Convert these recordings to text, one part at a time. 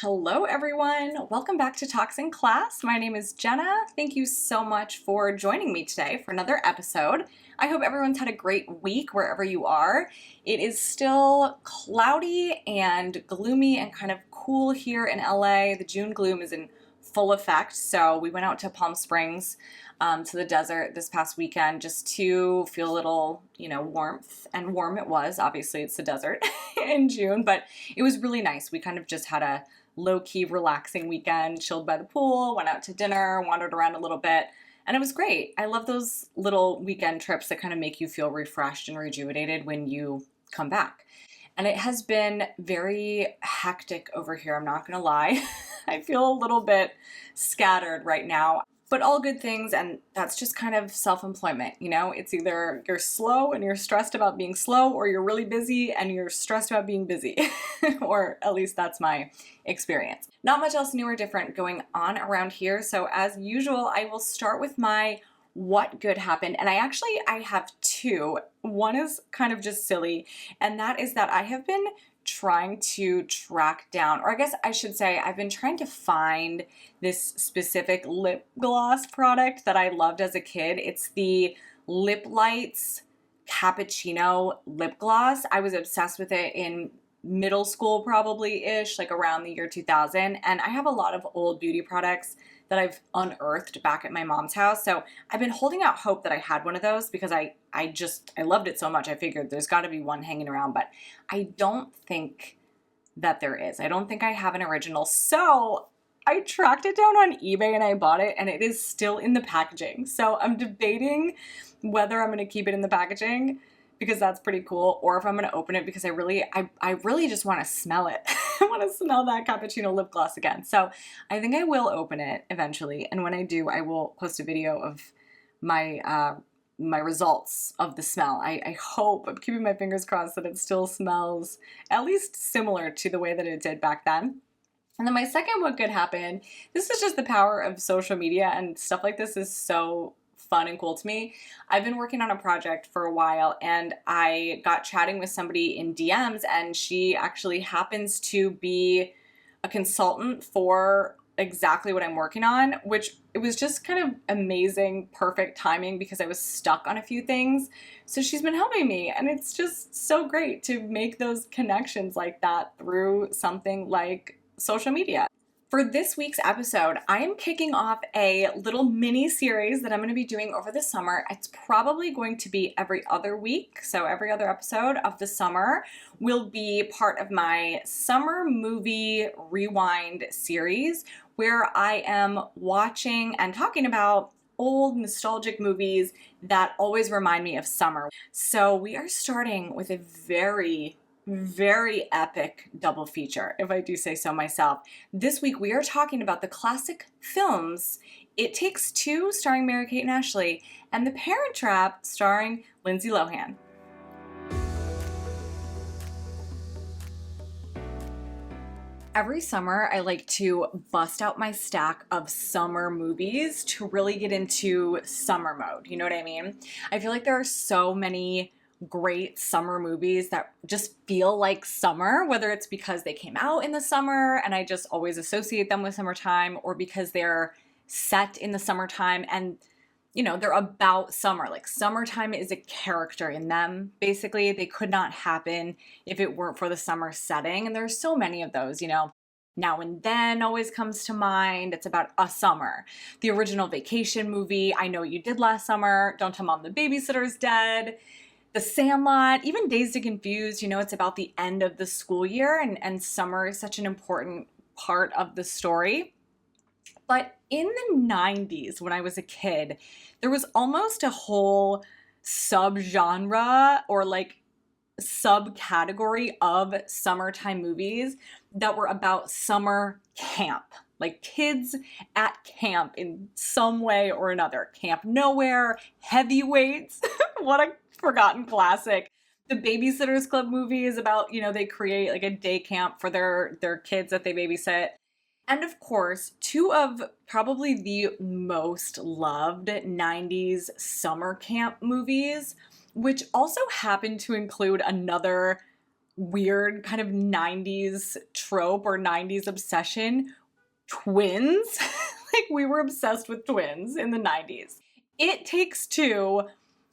Hello everyone, welcome back to Talks in Class. My name is Jenna. Thank you so much for joining me today for another episode. I hope everyone's had a great week wherever you are. It is still cloudy and gloomy and kind of cool here in LA. The June gloom is in full effect, so we went out to Palm Springs to the desert this past weekend just to feel a little, warmth, and warm it was. Obviously, it's the desert in June, but it was really nice. We kind of just had a low-key, relaxing weekend, chilled by the pool, went out to dinner, wandered around a little bit, and it was great. I love those little weekend trips that kind of make you feel refreshed and rejuvenated when you come back. And it has been very hectic over here, I'm not gonna lie. I feel a little bit scattered right now, but all good things, and that's just kind of self-employment, It's either you're slow and you're stressed about being slow, or you're really busy and you're stressed about being busy, or at least that's my experience. Not much else new or different going on around here, so as usual, I will start with my what good happened, and I have two. One is kind of just silly, and that is that I have been trying to track down, or I guess I should say I've been trying to find this specific lip gloss product that I loved as a kid. It's the Lip Lights Cappuccino lip gloss. I was obsessed with it in middle school probably-ish, like around the year 2000, and I have a lot of old beauty products that I've unearthed back at my mom's house. So I've been holding out hope that I had one of those because I loved it so much. I figured there's got to be one hanging around, but I don't think that there is. I don't think I have an original. So I tracked it down on eBay and I bought it, and it is still in the packaging. So I'm debating whether I'm going to keep it in the packaging because that's pretty cool, or if I'm going to open it because I really just want to smell it. I want to smell that cappuccino lip gloss again. So I think I will open it eventually, and when I do, I will post a video of my my results of the smell. I hope, I'm keeping my fingers crossed, that it still smells at least similar to the way that it did back then. And then my second what could happen, this is just the power of social media, and stuff like this is so fun and cool to me. I've been working on a project for a while, and I got chatting with somebody in DMs, and she actually happens to be a consultant for exactly what I'm working on, which it was just kind of amazing, perfect timing because I was stuck on a few things. So she's been helping me, and it's just so great to make those connections like that through something like social media. For this week's episode, I am kicking off a little mini series that I'm going to be doing over the summer. It's probably going to be every other week, so every other episode of the summer will be part of my summer movie rewind series, where I am watching and talking about old nostalgic movies that always remind me of summer. So we are starting with a very epic double feature, if I do say so myself. This week we are talking about the classic films It Takes Two, starring Mary-Kate and Ashley, and The Parent Trap, starring Lindsay Lohan. Every summer, I like to bust out my stack of summer movies to really get into summer mode. You know what I mean? I feel like there are so many great summer movies that just feel like summer, whether it's because they came out in the summer and I just always associate them with summertime, or because they're set in the summertime and they're about summer. Like, summertime is a character in them. Basically, they could not happen if it weren't for the summer setting. And there's so many of those, Now and Then always comes to mind. It's about a summer. The original Vacation movie, I Know What You Did Last Summer, Don't Tell Mom the Babysitter's Dead, The Sandlot, even Dazed and Confused, it's about the end of the school year, and summer is such an important part of the story. But in the 90s, when I was a kid, there was almost a whole subgenre or subcategory of summertime movies that were about summer camp. Like kids at camp in some way or another. Camp Nowhere, Heavyweights, what a forgotten classic. The Babysitter's Club movie is about, they create like a day camp for their kids that they babysit. And of course, two of probably the most loved 90s summer camp movies, which also happen to include another weird kind of 90s trope or 90s obsession, twins. Like, we were obsessed with twins in the 90s. It Takes Two,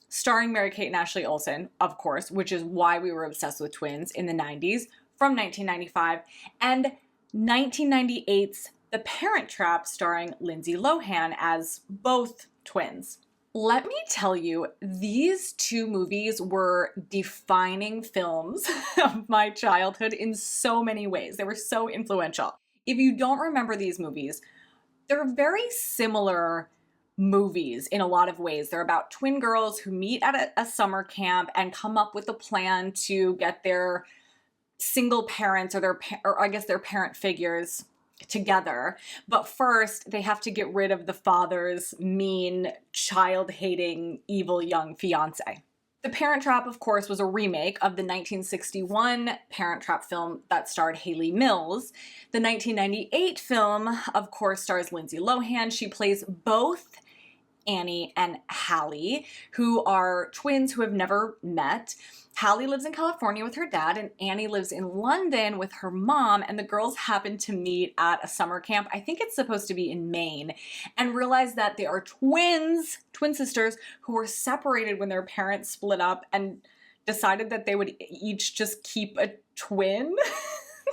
starring Mary-Kate and Ashley Olsen, of course, which is why we were obsessed with twins in the 90s, from 1995, and 1998's The Parent Trap, starring Lindsay Lohan as both twins. Let me tell you, these two movies were defining films of my childhood in so many ways. They were so influential. If you don't remember these movies, they're very similar movies in a lot of ways. They're about twin girls who meet at a summer camp and come up with a plan to get their single parents or I guess their parent figures together. But first, they have to get rid of the father's mean, child-hating, evil young fiance. The Parent Trap, of course, was a remake of the 1961 Parent Trap film that starred Hayley Mills. The 1998 film, of course, stars Lindsay Lohan. She plays both Annie and Hallie, who are twins who have never met. Hallie lives in California with her dad, and Annie lives in London with her mom, and the girls happen to meet at a summer camp. I think it's supposed to be in Maine, and realize that they are twin sisters, who were separated when their parents split up and decided that they would each just keep a twin.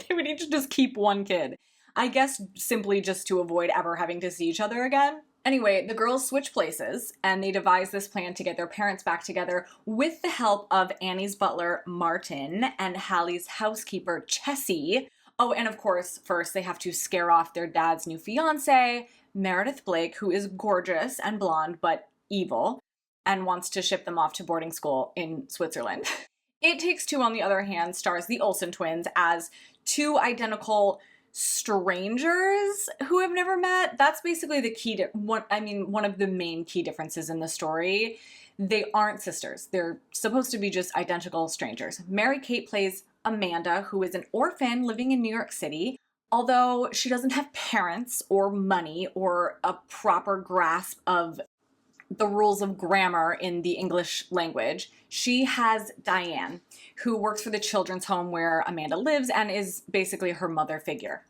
They would each just keep one kid. I guess simply just to avoid ever having to see each other again. Anyway, the girls switch places, and they devise this plan to get their parents back together with the help of Annie's butler, Martin, and Hallie's housekeeper, Chessie. Oh, and of course, first they have to scare off their dad's new fiancée, Meredith Blake, who is gorgeous and blonde, but evil, and wants to ship them off to boarding school in Switzerland. It Takes Two, on the other hand, stars the Olsen twins as two identical strangers who have never met. That's basically the key one of the main key differences in the story. They aren't sisters. They're supposed to be just identical strangers. Mary-Kate plays Amanda, who is an orphan living in New York City. Although she doesn't have parents or money or a proper grasp of the rules of grammar in the English language, she has Diane, who works for the children's home where Amanda lives and is basically her mother figure.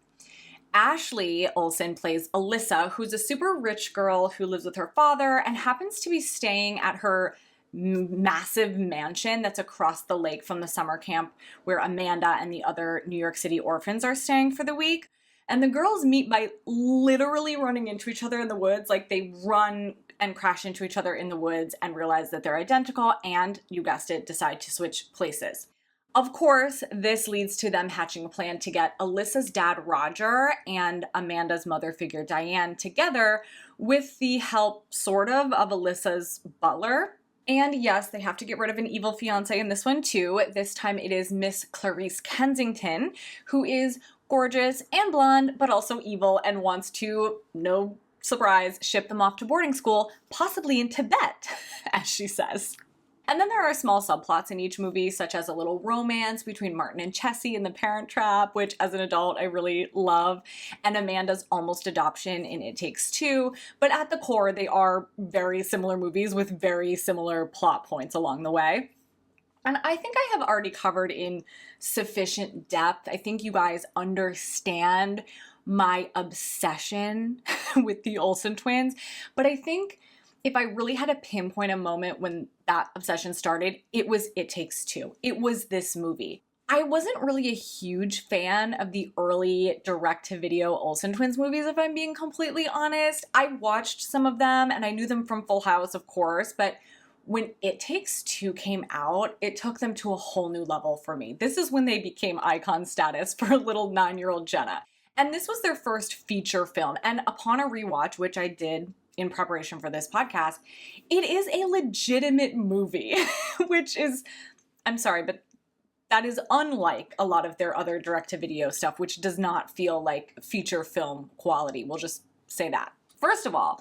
Ashley Olsen plays Alyssa, who's a super rich girl who lives with her father and happens to be staying at her massive mansion that's across the lake from the summer camp where Amanda and the other New York City orphans are staying for the week. And the girls meet by literally running into each other in the woods. Like, they run and crash into each other in the woods and realize that they're identical and, you guessed it, decide to switch places. Of course, this leads to them hatching a plan to get Alyssa's dad, Roger, and Amanda's mother figure, Diane, together with the help, sort of Alyssa's butler. And yes, they have to get rid of an evil fiance in this one too. This time it is Miss Clarice Kensington, who is gorgeous and blonde, but also evil and wants to, no surprise, ship them off to boarding school, possibly in Tibet, as she says. And then there are small subplots in each movie, such as a little romance between Martin and Chessie in The Parent Trap, which as an adult I really love, and Amanda's almost adoption in It Takes Two. But at the core, they are very similar movies with very similar plot points along the way. And I think I have already covered in sufficient depth. I think you guys understand my obsession with the Olsen twins. But I think if I really had to pinpoint a moment when that obsession started, it was It Takes Two. It was this movie. I wasn't really a huge fan of the early direct-to-video Olsen twins movies, if I'm being completely honest. I watched some of them, and I knew them from Full House, of course, but when It Takes Two came out, it took them to a whole new level for me. This is when they became icon status for little 9-year-old Jenna. And this was their first feature film, and upon a rewatch, which I did in preparation for this podcast, it is a legitimate movie, which is, I'm sorry, but that is unlike a lot of their other direct-to-video stuff, which does not feel like feature film quality. We'll just say that. First of all,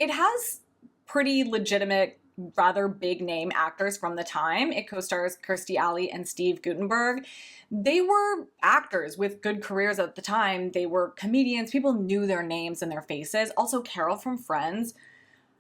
it has pretty legitimate, rather big-name actors from the time. It co-stars Kirstie Alley and Steve Guttenberg. They were actors with good careers at the time. They were comedians. People knew their names and their faces. Also, Carol from Friends,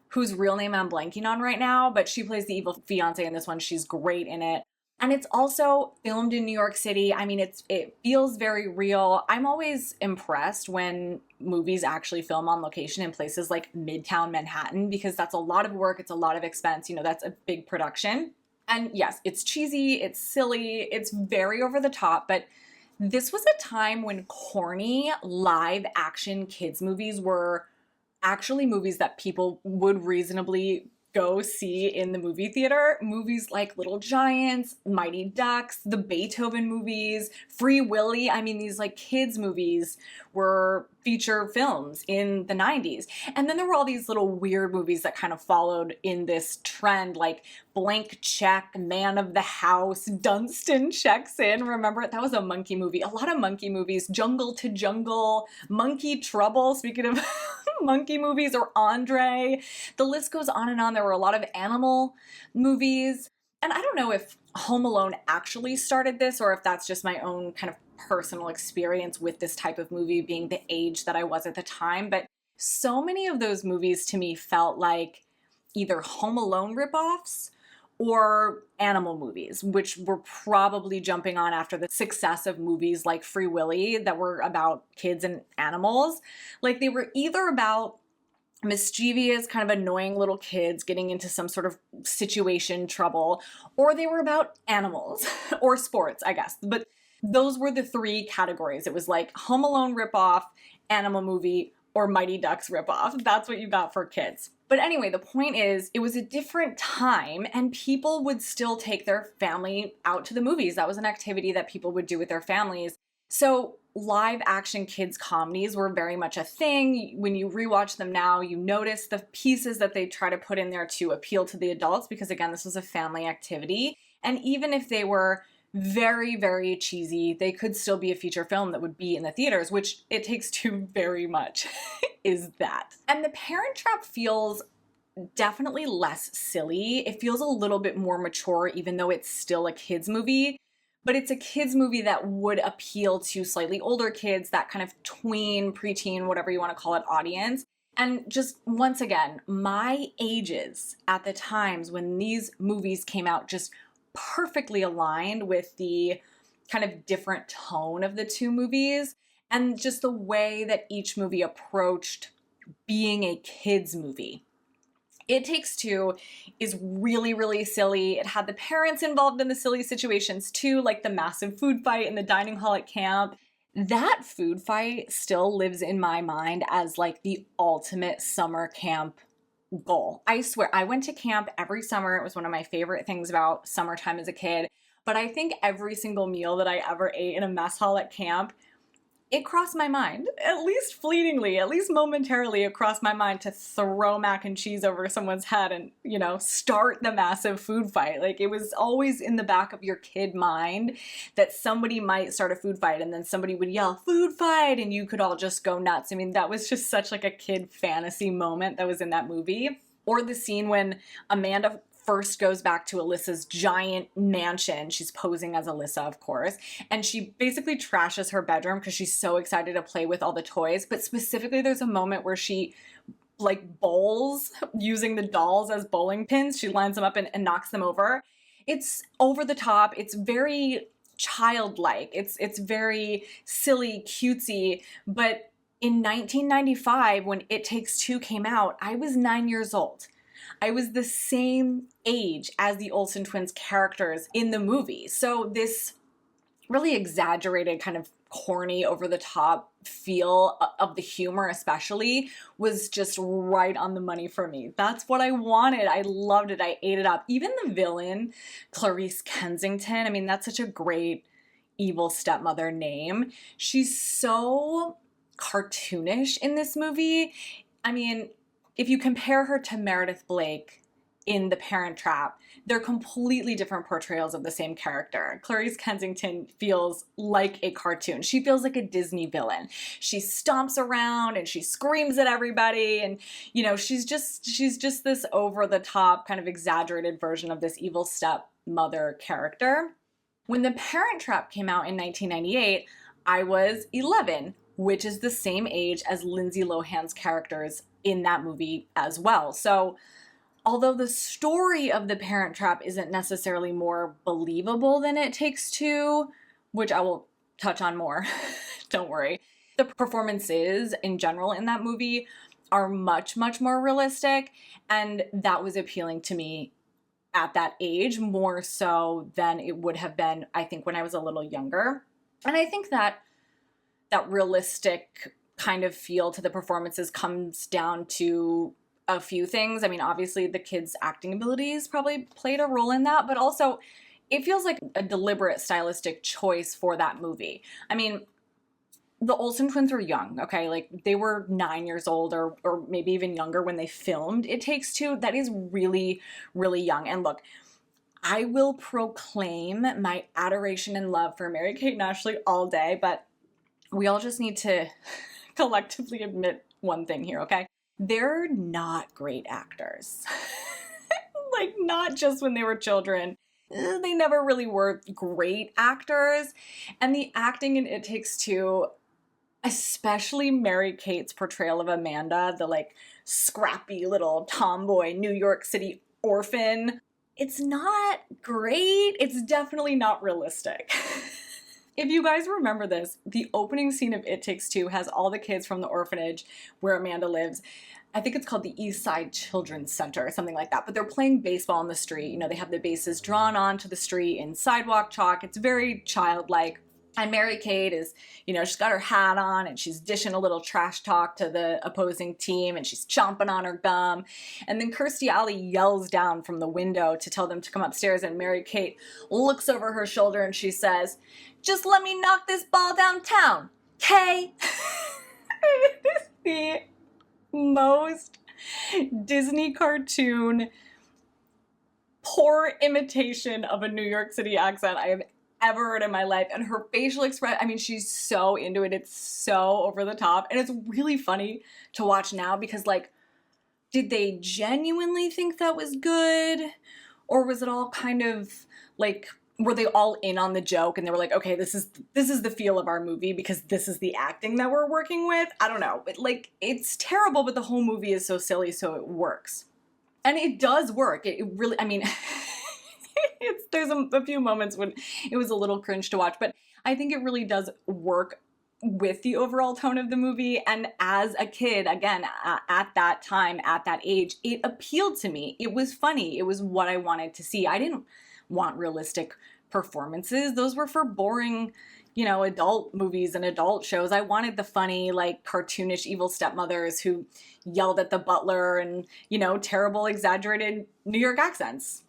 whose real name I'm blanking on right now, but she plays the evil fiance in this one. She's great in it. And it's also filmed in New York City. I mean, it feels very real. I'm always impressed when movies actually film on location in places like Midtown Manhattan, because that's a lot of work, it's a lot of expense, that's a big production. And yes, it's cheesy, it's silly, it's very over the top, but this was a time when corny live action kids movies were actually movies that people would reasonably go see in the movie theater. Movies like Little Giants, Mighty Ducks, the Beethoven movies, Free Willy. I mean, these like kids movies were feature films in the 90s. And then there were all these little weird movies that kind of followed in this trend, like Blank Check, Man of the House, Dunstan Checks In. Remember, that was a monkey movie. A lot of monkey movies. Jungle to Jungle, Monkey Trouble, speaking of monkey movies, or Andre. The list goes on and on. There were a lot of animal movies. And I don't know if Home Alone actually started this, or if that's just my own kind of personal experience with this type of movie, being the age that I was at the time. But so many of those movies to me felt like either Home Alone ripoffs or animal movies, which were probably jumping on after the success of movies like Free Willy that were about kids and animals. Like, they were either about mischievous, kind of annoying little kids getting into some sort of situation trouble, or they were about animals or sports, I guess. But those were the three categories. It was like Home Alone ripoff, animal movie, or Mighty Ducks ripoff. That's what you got for kids. But anyway, the point is, it was a different time and people would still take their family out to the movies. That was an activity that people would do with their families. So live action kids comedies were very much a thing. When you rewatch them now, you notice the pieces that they try to put in there to appeal to the adults, because again, this was a family activity. And even if they were very, very cheesy, they could still be a feature film that would be in the theaters, which It Takes Two very much is that. And The Parent Trap feels definitely less silly. It feels a little bit more mature, even though it's still a kids movie. But it's a kids movie that would appeal to slightly older kids, that kind of tween, preteen, whatever you want to call it, audience. And just once again, my ages at the times when these movies came out just perfectly aligned with the kind of different tone of the two movies, and just the way that each movie approached being a kids movie. It Takes Two is really, really silly. It had the parents involved in the silly situations too, like the massive food fight in the dining hall at camp. That food fight still lives in my mind as like the ultimate summer camp goal. I swear, I went to camp every summer. It was one of my favorite things about summertime as a kid. But I think every single meal that I ever ate in a mess hall at camp, it crossed my mind, at least fleetingly, at least momentarily, it crossed my mind to throw mac and cheese over someone's head and, start the massive food fight. Like, it was always in the back of your kid mind that somebody might start a food fight and then somebody would yell, "Food fight," and you could all just go nuts. I mean, that was just such like a kid fantasy moment that was in that movie. Or the scene when Amanda first goes back to Alyssa's giant mansion. She's posing as Alyssa, of course, and she basically trashes her bedroom because she's so excited to play with all the toys. But specifically, there's a moment where she like bowls using the dolls as bowling pins. She lines them up and knocks them over. It's over the top. It's very childlike. It's very silly, cutesy. But in 1995, when It Takes Two came out, I was 9 years old. I was the same age as the Olsen twins characters in the movie. So this really exaggerated, kind of corny, over-the-top feel of the humor especially was just right on the money for me. That's what I wanted. I loved it. I ate it up. Even the villain, Clarice Kensington, I mean, that's such a great evil stepmother name. She's so cartoonish in this movie. I mean, if you compare her to Meredith Blake in The Parent Trap, they're completely different portrayals of the same character. Clarice Kensington feels like a cartoon. She feels like a Disney villain. She stomps around and she screams at everybody, and she's just this over-the-top, kind of exaggerated version of this evil stepmother character. When The Parent Trap came out in 1998, I was 11, which is the same age as Lindsay Lohan's characters in that movie as well. So although the story of the Parent Trap isn't necessarily more believable than It Takes Two, which I will touch on more, don't worry. The performances in general in that movie are much, much more realistic, and that was appealing to me at that age more so than it would have been, I think, when I was a little younger. And I think that realistic kind of feel to the performances comes down to a few things. I mean, obviously the kids' acting abilities probably played a role in that, but also it feels like a deliberate stylistic choice for that movie. I mean, the Olsen twins were young, okay? Like, they were 9 years old or maybe even younger when they filmed It Takes Two. That is really, really young. And look, I will proclaim my adoration and love for Mary-Kate and Ashley all day, but we all just need to collectively admit one thing here, okay? They're not great actors. Like, not just when they were children. They never really were great actors. And the acting in It Takes Two, especially Mary-Kate's portrayal of Amanda, the like scrappy little tomboy New York City orphan, it's not great. It's definitely not realistic. If you guys remember this, the opening scene of It Takes Two has all the kids from the orphanage where Amanda lives. I think it's called the East Side Children's Center or something like that. But they're playing baseball in the street. You know, they have the bases drawn onto the street in sidewalk chalk. It's very childlike. And Mary-Kate is, you know, she's got her hat on and she's dishing a little trash talk to the opposing team and she's chomping on her gum. And then Kirstie Alley yells down from the window to tell them to come upstairs, and Mary-Kate looks over her shoulder and she says, "Just let me knock this ball downtown, okay?" It is the most Disney cartoon poor imitation of a New York City accent I have ever heard in my life. And her facial expression, I mean, she's so into it. It's so over the top. And it's really funny to watch now because, like, did they genuinely think that was good? Or was it all kind of like, were they all in on the joke and they were like, okay, this is the feel of our movie because this is the acting that we're working with? I don't know. But, like, it's terrible, but the whole movie is so silly, so it works. And it does work. It really, I mean, there's a few moments when it was a little cringe to watch, but I think it really does work with the overall tone of the movie. And as a kid, again, at that time, at that age, it appealed to me. It was funny. It was what I wanted to see. I didn't want realistic performances. Those were for boring, you know, adult movies and adult shows. I wanted the funny, like, cartoonish evil stepmothers who yelled at the butler and, you know, terrible exaggerated New York accents.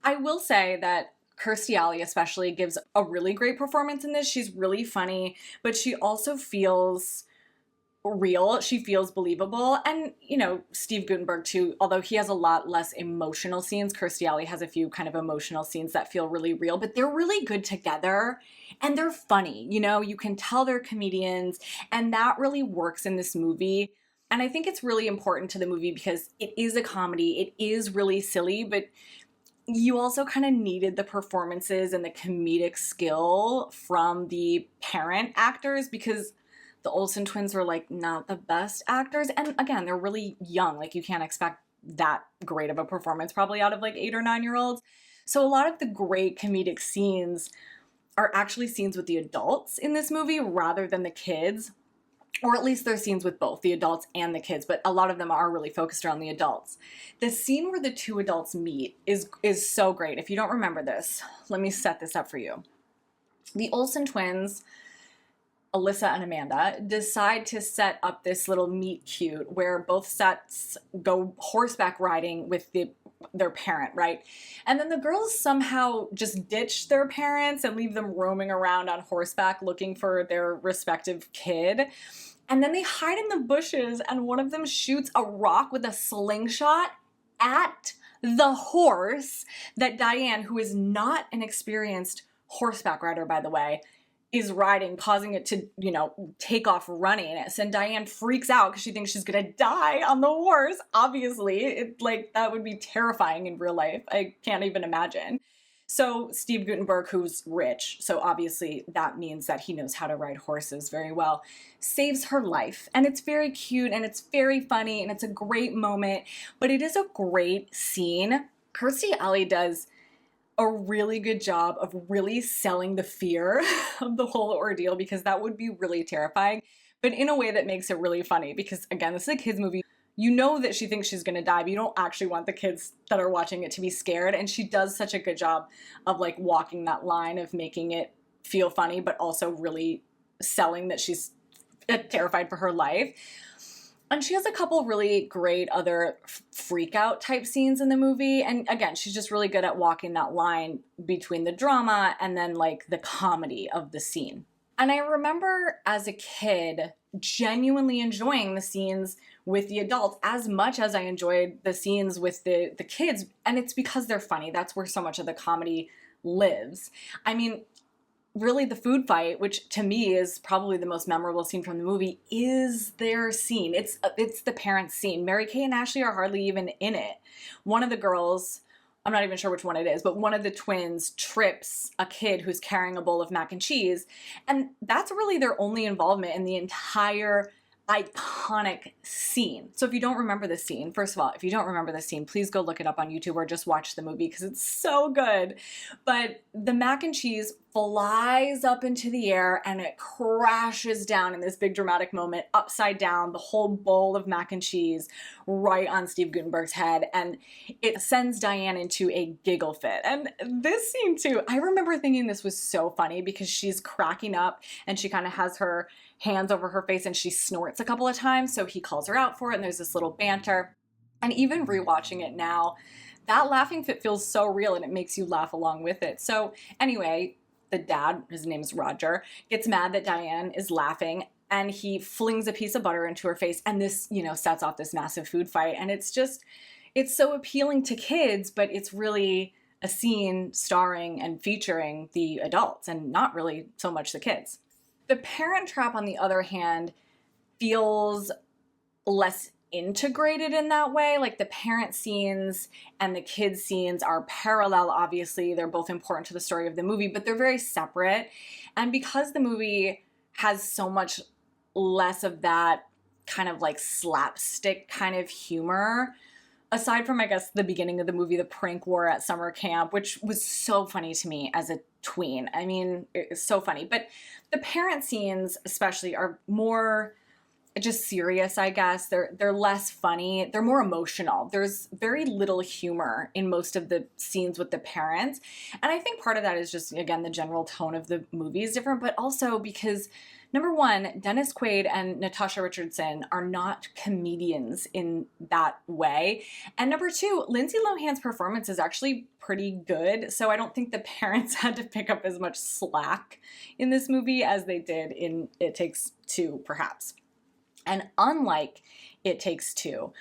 I will say that Kirstie Alley especially gives a really great performance in this. She's really funny, but she also feels real. She feels believable. And, you know, Steve Guttenberg too, although he has a lot less emotional scenes, Kirstie Alley has a few kind of emotional scenes that feel really real, but they're really good together and they're funny. You know, you can tell they're comedians, and that really works in this movie. And I think it's really important to the movie because it is a comedy. It is really silly, but you also kind of needed the performances and the comedic skill from the parent actors because the Olsen twins were, like, not the best actors. And again, they're really young. Like, you can't expect that great of a performance probably out of, like, 8 or 9-year-olds. So a lot of the great comedic scenes are actually scenes with the adults in this movie rather than the kids. Or at least they're scenes with both the adults and the kids, but a lot of them are really focused around the adults. The scene where the two adults meet is so great. If you don't remember this, let me set this up for you. The Olsen twins, Alyssa and Amanda, decide to set up this little meet cute where both sets go horseback riding with their parent, right? And then the girls somehow just ditch their parents and leave them roaming around on horseback looking for their respective kid. And then they hide in the bushes and one of them shoots a rock with a slingshot at the horse that Diane, who is not an experienced horseback rider, by the way, is riding, causing it to, you know, take off running. And Diane freaks out because she thinks she's gonna die on the horse. Obviously, that would be terrifying in real life. I can't even imagine. So Steve Guttenberg, who's rich, so obviously that means that he knows how to ride horses very well, saves her life. And it's very cute and it's very funny and it's a great moment, but it is a great scene. Kirstie Alley does a really good job of really selling the fear of the whole ordeal, because that would be really terrifying, but in a way that makes it really funny, because again, this is a kids movie. You know that she thinks she's going to die, but you don't actually want the kids that are watching it to be scared. And she does such a good job of like walking that line of making it feel funny, but also really selling that she's terrified for her life. And she has a couple really great other freak out type scenes in the movie. And again, she's just really good at walking that line between the drama and then like the comedy of the scene. And I remember as a kid genuinely enjoying the scenes with the adults as much as I enjoyed the scenes with the kids. And it's because they're funny. That's where so much of the comedy lives. I mean, really the food fight, which to me is probably the most memorable scene from the movie, is their scene. It's the parents' scene. Mary-Kate and Ashley are hardly even in it. One of the girls, I'm not even sure which one it is, but one of the twins trips a kid who's carrying a bowl of mac and cheese. And that's really their only involvement in the entire iconic scene. So if you don't remember the scene, first of all, if you don't remember the scene, please go look it up on YouTube or just watch the movie because it's so good. But the mac and cheese flies up into the air and it crashes down in this big dramatic moment upside down, the whole bowl of mac and cheese right on Steve Guttenberg's head, and it sends Diane into a giggle fit. And this scene too, I remember thinking this was so funny because she's cracking up and she kind of has her hands over her face and she snorts a couple of times, so he calls her out for it and there's this little banter. And even rewatching it now, that laughing fit feels so real and it makes you laugh along with it. So anyway, the dad, his name is Roger, gets mad that Diane is laughing and he flings a piece of butter into her face, and this, sets off this massive food fight. And it's so appealing to kids, but it's really a scene starring and featuring the adults and not really so much the kids. The Parent Trap, on the other hand, feels less integrated in that way. Like the parent scenes and the kids scenes are parallel, obviously. They're both important to the story of the movie, but they're very separate. And because the movie has so much less of that kind of like slapstick kind of humor, aside from, I guess, the beginning of the movie, the prank war at summer camp, which was so funny to me as a tween. I mean, it's so funny. But the parent scenes especially are more just serious, I guess. They're less funny. They're more emotional. There's very little humor in most of the scenes with the parents. And I think part of that is just, again, the general tone of the movie is different, but also because, number one, Dennis Quaid and Natasha Richardson are not comedians in that way. And number two, Lindsay Lohan's performance is actually pretty good. So I don't think the parents had to pick up as much slack in this movie as they did in It Takes Two, perhaps. And unlike It Takes Two,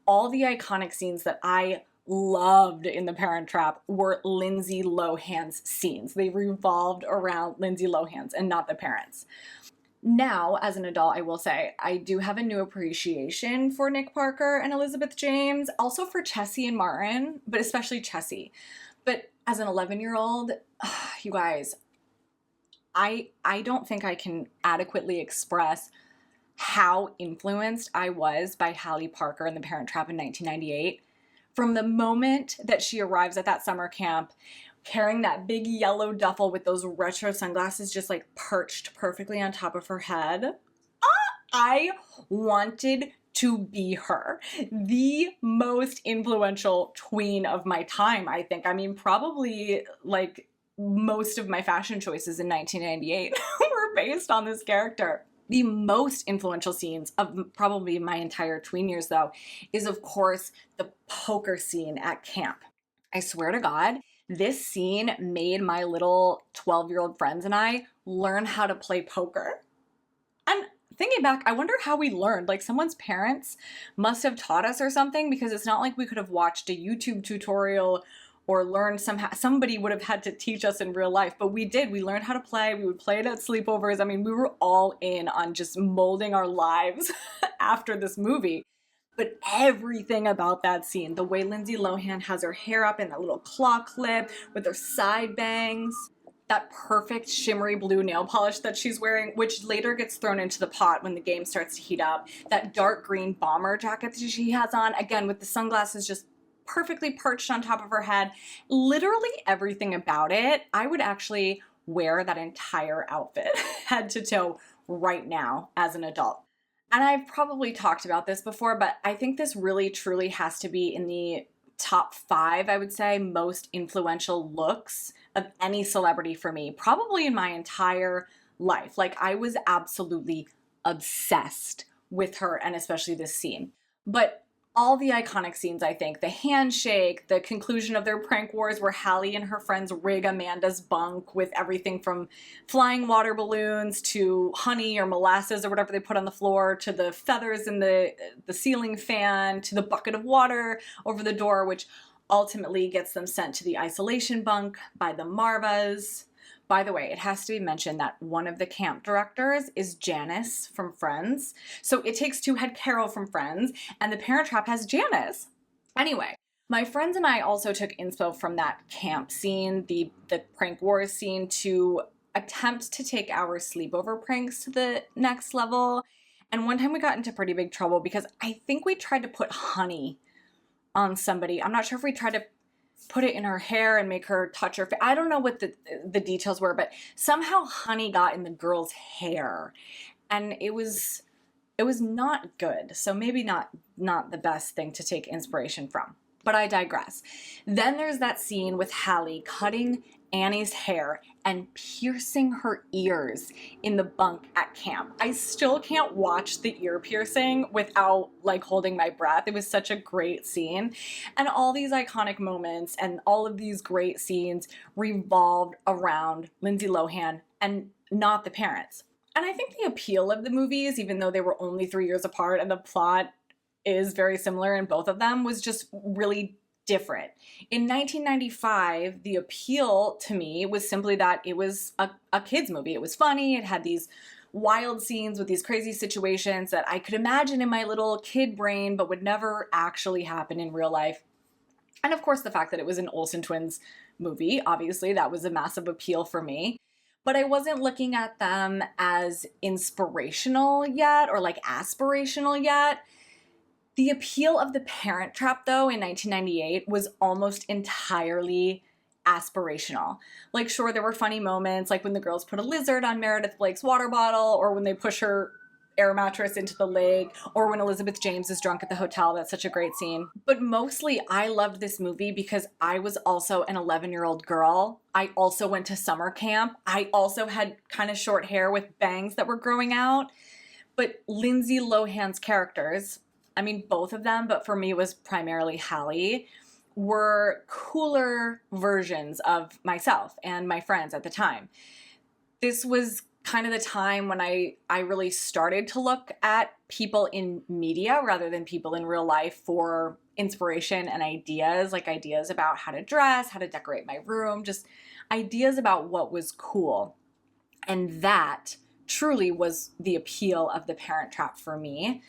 all the iconic scenes that I loved in The Parent Trap were Lindsay Lohan's scenes. They revolved around Lindsay Lohan's and not the parents. Now, as an adult, I will say, I do have a new appreciation for Nick Parker and Elizabeth James, also for Chessie and Martin, but especially Chessie. But as an 11-year-old, you guys, I don't think I can adequately express how influenced I was by Hallie Parker in The Parent Trap in 1998. From the moment that she arrives at that summer camp, carrying that big yellow duffel with those retro sunglasses just like perched perfectly on top of her head, I wanted to be her. The most influential tween of my time, I think. I mean, probably like most of my fashion choices in 1998 were based on this character. The most influential scenes of probably my entire tween years, though, is of course the poker scene at camp. I swear to God, this scene made my little 12-year-old friends and I learn how to play poker. And thinking back, I wonder how we learned. Like someone's parents must have taught us or something, because it's not like we could have watched a YouTube tutorial or learned somehow. Somebody would have had to teach us in real life, but we did. We learned how to play. We would play it at sleepovers. I mean, we were all in on just molding our lives after this movie. But everything about that scene, the way Lindsay Lohan has her hair up in that little claw clip with her side bangs, that perfect shimmery blue nail polish that she's wearing, which later gets thrown into the pot when the game starts to heat up, that dark green bomber jacket that she has on, again with the sunglasses just perfectly perched on top of her head, literally everything about it. I would actually wear that entire outfit head to toe right now as an adult. And I've probably talked about this before, but I think this really truly has to be in the top 5, I would say, most influential looks of any celebrity for me, probably in my entire life. Like, I was absolutely obsessed with her and especially this scene. But all the iconic scenes, I think, the handshake, the conclusion of their prank wars where Hallie and her friends rig Amanda's bunk with everything from flying water balloons to honey or molasses or whatever they put on the floor, to the feathers in the ceiling fan, to the bucket of water over the door, which ultimately gets them sent to the isolation bunk by the Marvas. By the way, it has to be mentioned that one of the camp directors is Janice from Friends. So It Takes Two had Carol from Friends, and The Parent Trap has Janice. Anyway, my friends and I also took inspo from that camp scene, the prank wars scene, to attempt to take our sleepover pranks to the next level. And one time we got into pretty big trouble because I think we tried to put honey on somebody. I'm not sure if we tried to put it in her hair and make her touch her face. I don't know what the details were, but somehow honey got in the girl's hair, and it was not good. So maybe not the best thing to take inspiration from. But I digress. Then there's that scene with Hallie cutting Annie's hair and piercing her ears in the bunk at camp. I still can't watch the ear piercing without like holding my breath. It was such a great scene. And all these iconic moments and all of these great scenes revolved around Lindsay Lohan and not the parents. And I think the appeal of the movies, even though they were only 3 years apart and the plot is very similar in both of them, was just really different. In 1995, the appeal to me was simply that it was a kid's movie. It was funny. It had these wild scenes with these crazy situations that I could imagine in my little kid brain, but would never actually happen in real life. And of course, the fact that it was an Olsen twins movie, obviously, that was a massive appeal for me. But I wasn't looking at them as inspirational yet or like aspirational yet. The appeal of The Parent Trap, though, in 1998 was almost entirely aspirational. Like, sure, there were funny moments, like when the girls put a lizard on Meredith Blake's water bottle, or when they push her air mattress into the lake, or when Elizabeth James is drunk at the hotel. That's such a great scene. But mostly, I loved this movie because I was also an 11-year-old girl. I also went to summer camp. I also had kind of short hair with bangs that were growing out. But Lindsay Lohan's characters, I mean, both of them, but for me it was primarily Hallie, were cooler versions of myself and my friends at the time. This was kind of the time when I really started to look at people in media rather than people in real life for inspiration and ideas, like ideas about how to dress, how to decorate my room, just ideas about what was cool. And that truly was the appeal of The Parent Trap for me.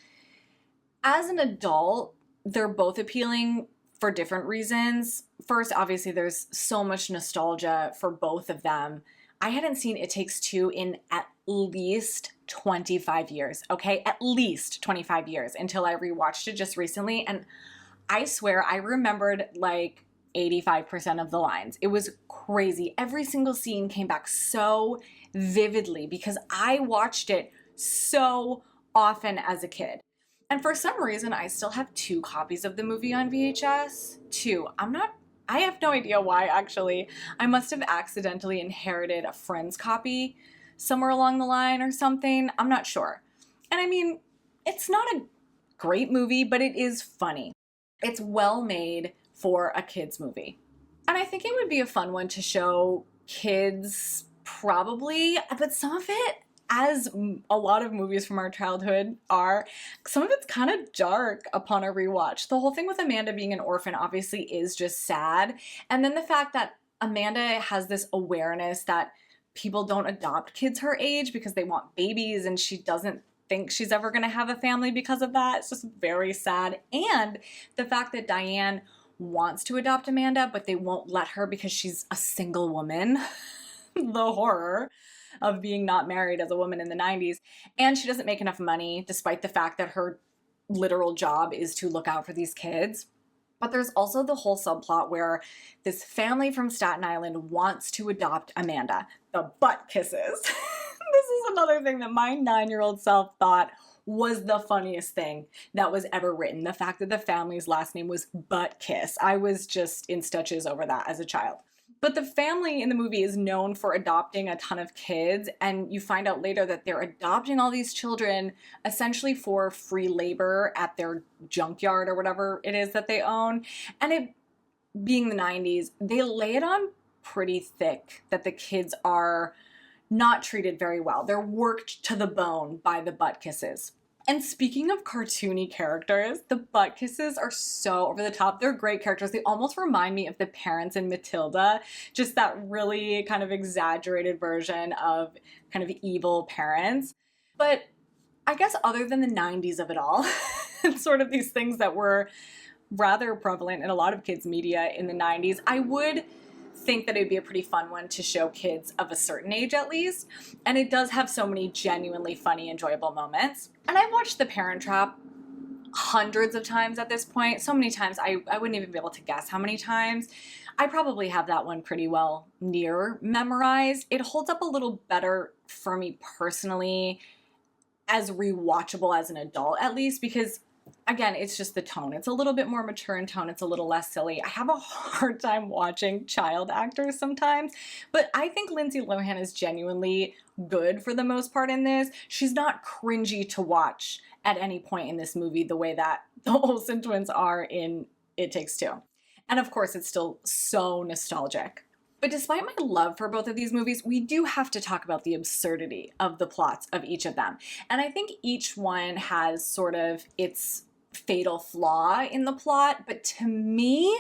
As an adult, they're both appealing for different reasons. First, obviously, there's so much nostalgia for both of them. I hadn't seen It Takes Two in at least 25 years, okay? At least 25 years until I rewatched it just recently. And I swear I remembered like 85% of the lines. It was crazy. Every single scene came back so vividly because I watched it so often as a kid. And for some reason, I still have 2 copies of the movie on VHS. 2. I have no idea why, actually. I must have accidentally inherited a friend's copy somewhere along the line or something. I'm not sure. And I mean, it's not a great movie, but it is funny. It's well made for a kid's movie. And I think it would be a fun one to show kids, probably, but some of it, as a lot of movies from our childhood are, some of it's kind of dark upon a rewatch. The whole thing with Amanda being an orphan obviously is just sad. And then the fact that Amanda has this awareness that people don't adopt kids her age because they want babies, and she doesn't think she's ever going to have a family because of that. It's just very sad. And the fact that Diane wants to adopt Amanda, but they won't let her because she's a single woman. The horror of being not married as a woman in the 90s. And she doesn't make enough money, despite the fact that her literal job is to look out for these kids. But there's also the whole subplot where this family from Staten Island wants to adopt Amanda. The butt kisses. This is another thing that my 9-year-old self thought was the funniest thing that was ever written. The fact that the family's last name was Butt Kiss. I was just in stitches over that as a child. But the family in the movie is known for adopting a ton of kids, and you find out later that they're adopting all these children essentially for free labor at their junkyard or whatever it is that they own. And it being the 90s, they lay it on pretty thick that the kids are not treated very well. They're worked to the bone by the butt kisses. And speaking of cartoony characters, the butt kisses are so over the top. They're great characters. They almost remind me of the parents in Matilda, just that really kind of exaggerated version of kind of evil parents. But I guess other than the 90s of it all, it's sort of these things that were rather prevalent in a lot of kids' media in the 90s, I would think that it'd be a pretty fun one to show kids of a certain age at least. And it does have so many genuinely funny, enjoyable moments. And I've watched The Parent Trap hundreds of times at this point. So many times I wouldn't even be able to guess how many times. I probably have that one pretty well near memorized. It holds up a little better for me personally as rewatchable as an adult at least, because again, it's just the tone. It's a little bit more mature in tone. It's a little less silly. I have a hard time watching child actors sometimes, but I think Lindsay Lohan is genuinely good for the most part in this. She's not cringy to watch at any point in this movie the way that the Olsen twins are in It Takes Two. And of course, it's still so nostalgic. But despite my love for both of these movies, we do have to talk about the absurdity of the plots of each of them. And I think each one has sort of its fatal flaw in the plot, but to me,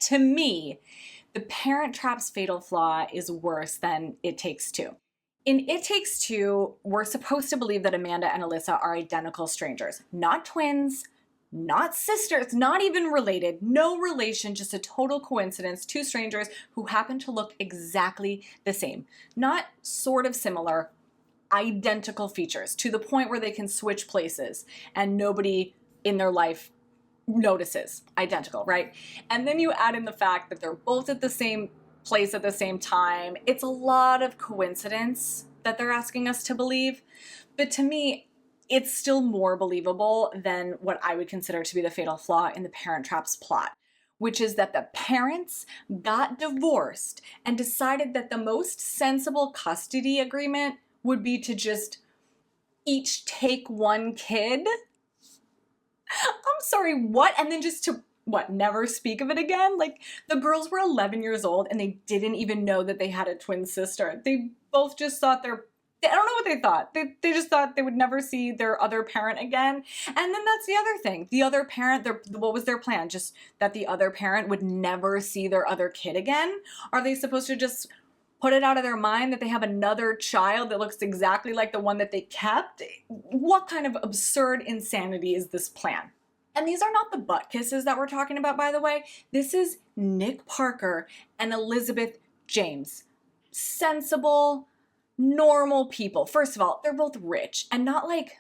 The Parent Trap's fatal flaw is worse than It Takes Two. In It Takes Two, we're supposed to believe that Amanda and Alyssa are identical strangers, not twins, not sisters, not even related, no relation, just a total coincidence, two strangers who happen to look exactly the same. Not sort of similar, identical features, to the point where they can switch places and nobody in their life notices. Identical, right? And then you add in the fact that they're both at the same place at the same time. It's a lot of coincidence that they're asking us to believe. But to me, it's still more believable than what I would consider to be the fatal flaw in The Parent Trap's plot, which is that the parents got divorced and decided that the most sensible custody agreement would be to just each take one kid. I'm sorry, what? And then just to, what, never speak of it again? Like, the girls were 11 years old and they didn't even know that they had a twin sister. They both just thought I don't know what they thought. They just thought they would never see their other parent again. And then that's the other thing. The other parent, what was their plan? Just that the other parent would never see their other kid again? Are they supposed to just put it out of their mind that they have another child that looks exactly like the one that they kept? What kind of absurd insanity is this plan? And these are not the butt kisses that we're talking about, by the way. This is Nick Parker and Elizabeth James. Sensible, normal people. First of all, they're both rich and not like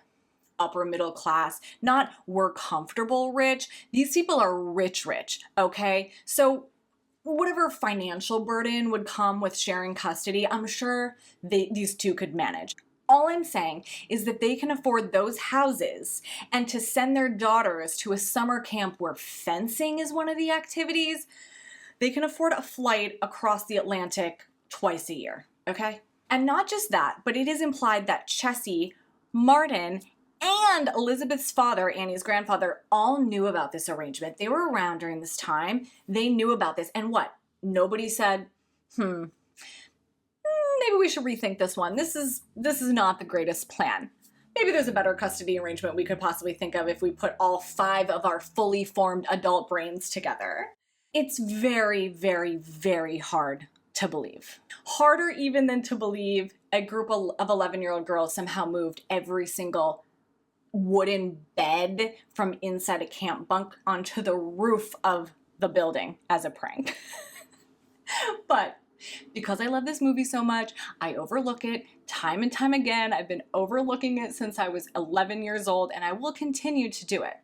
upper middle class, not we're comfortable rich. These people are rich, okay? So whatever financial burden would come with sharing custody, I'm sure these two could manage. All I'm saying is that they can afford those houses and to send their daughters to a summer camp where fencing is one of the activities. They can afford a flight across the Atlantic twice a year, okay? And not just that, but it is implied that Chessie, Martin, and Elizabeth's father, Annie's grandfather, all knew about this arrangement. They were around during this time. They knew about this. And what? Nobody said, maybe we should rethink this one. This is not the greatest plan. Maybe there's a better custody arrangement we could possibly think of if we put all 5 of our fully formed adult brains together. It's very, very, very hard to believe. Harder even than to believe a group of 11-year-old girls somehow moved every single wooden bed from inside a camp bunk onto the roof of the building as a prank. But because I love this movie so much, I overlook it time and time again. I've been overlooking it since I was 11 years old, and I will continue to do it.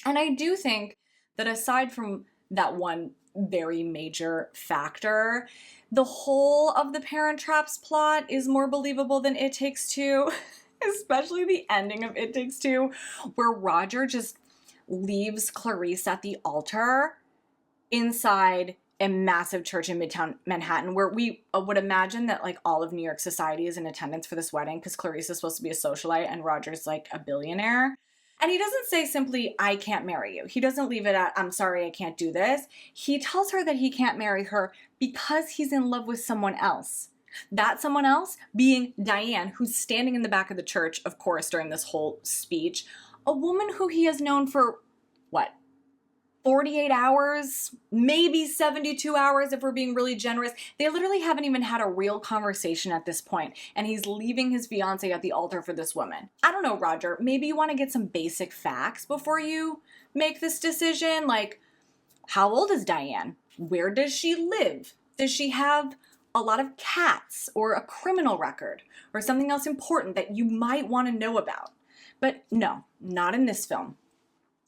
And I do think that aside from that one very major factor, the whole of the Parent Trap's plot is more believable than It Takes Two, especially the ending of It Takes Two, where Roger just leaves Clarice at the altar inside a massive church in Midtown Manhattan, where we would imagine that like all of New York society is in attendance for this wedding because Clarice is supposed to be a socialite and Roger's like a billionaire. And he doesn't say simply, I can't marry you. He doesn't leave it at, I'm sorry, I can't do this. He tells her that he can't marry her because he's in love with someone else. That someone else being Diane, who's standing in the back of the church, of course, during this whole speech. A woman who he has known for, 48 hours, maybe 72 hours if we're being really generous. They literally haven't even had a real conversation at this point, and he's leaving his fiance at the altar for this woman. I don't know, Roger, maybe you want to get some basic facts before you make this decision, like how old is Diane? Where does she live? Does she have a lot of cats or a criminal record or something else important that you might want to know about? But no, not in this film.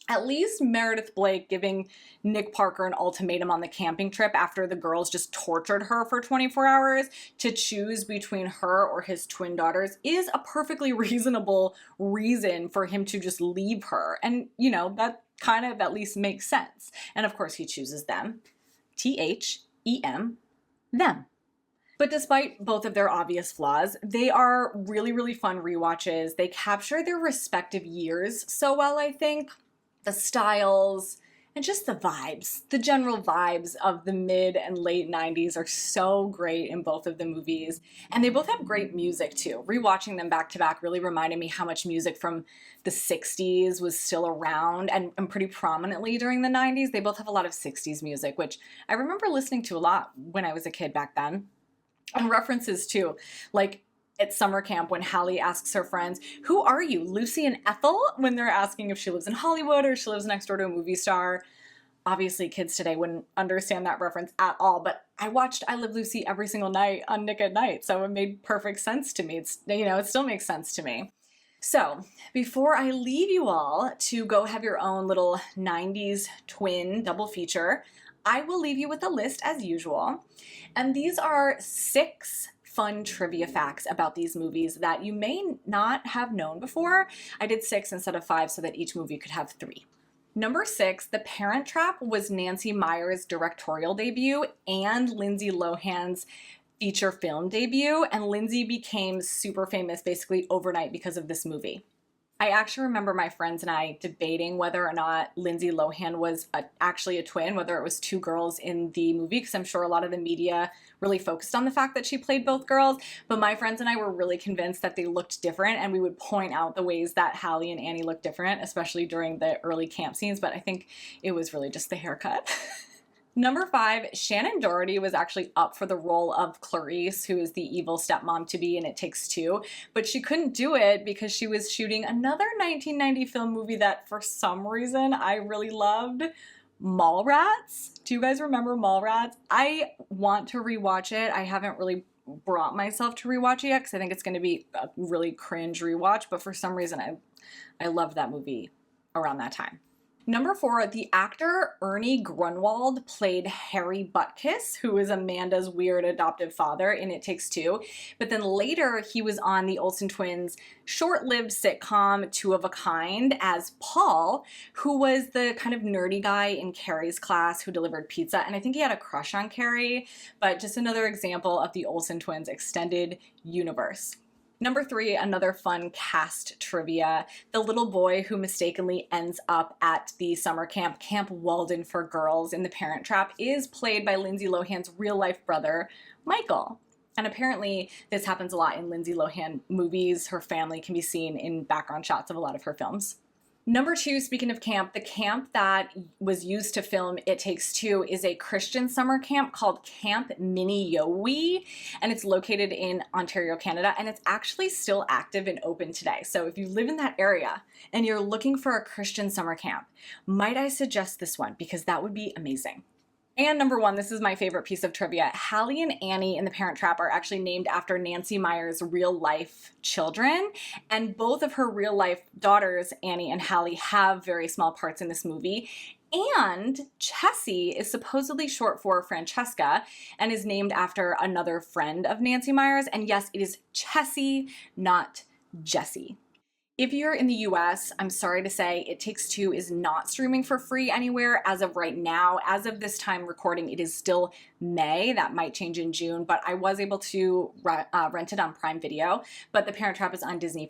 At least Meredith Blake giving Nick Parker an ultimatum on the camping trip after the girls just tortured her for 24 hours to choose between her or his twin daughters is a perfectly reasonable reason for him to just leave her. And, you know, that kind of at least makes sense. And of course he chooses them. T-H-E-M, them. But despite both of their obvious flaws, they are really, really fun rewatches. They capture their respective years so well, I think. The styles, and just the vibes. The general vibes of the mid and late 90s are so great in both of the movies. And they both have great music too. Rewatching them back to back really reminded me how much music from the 60s was still around and pretty prominently during the 90s. They both have a lot of 60s music, which I remember listening to a lot when I was a kid back then. And references too, like at summer camp when Hallie asks her friends, who are you, Lucy and Ethel? When they're asking if she lives in Hollywood or she lives next door to a movie star. Obviously kids today wouldn't understand that reference at all, but I watched I Love Lucy every single night on Nick at Night, so it made perfect sense to me. It's, you know, it still makes sense to me. So before I leave you all to go have your own little 90s twin double feature, I will leave you with a list as usual. And these are 6 fun trivia facts about these movies that you may not have known before. I did 6 instead of 5 so that each movie could have 3. Number 6, The Parent Trap was Nancy Meyers' directorial debut and Lindsay Lohan's feature film debut, and Lindsay became super famous basically overnight because of this movie. I actually remember my friends and I debating whether or not Lindsay Lohan was actually a twin, whether it was 2 girls in the movie, because I'm sure a lot of the media really focused on the fact that she played both girls, but my friends and I were really convinced that they looked different, and we would point out the ways that Hallie and Annie looked different, especially during the early camp scenes, but I think it was really just the haircut. Number 5, Shannon Doherty was actually up for the role of Clarice, who is the evil stepmom-to-be in It Takes Two, but she couldn't do it because she was shooting another 1990 film movie that for some reason I really loved, Mallrats. Do you guys remember Mallrats? I want to rewatch it. I haven't really brought myself to rewatch it yet because I think it's going to be a really cringe rewatch, but for some reason I loved that movie around that time. Number 4, the actor Ernie Grunwald played Harry Butkus, who is Amanda's weird adoptive father in It Takes Two. But then later he was on the Olsen twins' short-lived sitcom Two of a Kind as Paul, who was the kind of nerdy guy in Carrie's class who delivered pizza. And I think he had a crush on Carrie, but just another example of the Olsen twins' extended universe. Number 3, another fun cast trivia. The little boy who mistakenly ends up at the summer camp, Camp Walden for Girls in The Parent Trap, is played by Lindsay Lohan's real-life brother, Michael. And apparently this happens a lot in Lindsay Lohan movies. Her family can be seen in background shots of a lot of her films. Number two, speaking of camp, the camp that was used to film It Takes Two is a Christian summer camp called Camp Minneowi, and it's located in Ontario, Canada, and it's actually still active and open today. So if you live in that area and you're looking for a Christian summer camp, might I suggest this one, because that would be amazing. And number one, this is my favorite piece of trivia. Hallie and Annie in The Parent Trap are actually named after Nancy Meyers' real life children. And both of her real life daughters, Annie and Hallie, have very small parts in this movie. And Chessie is supposedly short for Francesca and is named after another friend of Nancy Meyers. And yes, it is Chessie, not Jessie. If you're in the US, I'm sorry to say It Takes Two is not streaming for free anywhere as of right now. As of this time recording, it is still May. That might change in June, but I was able to rent it on Prime Video, but The Parent Trap is on Disney+.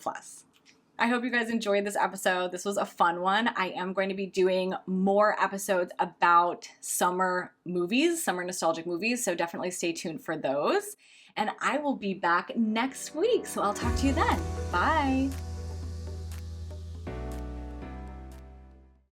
I hope you guys enjoyed this episode. This was a fun one. I am going to be doing more episodes about summer movies, summer nostalgic movies, so definitely stay tuned for those. And I will be back next week, so I'll talk to you then. Bye.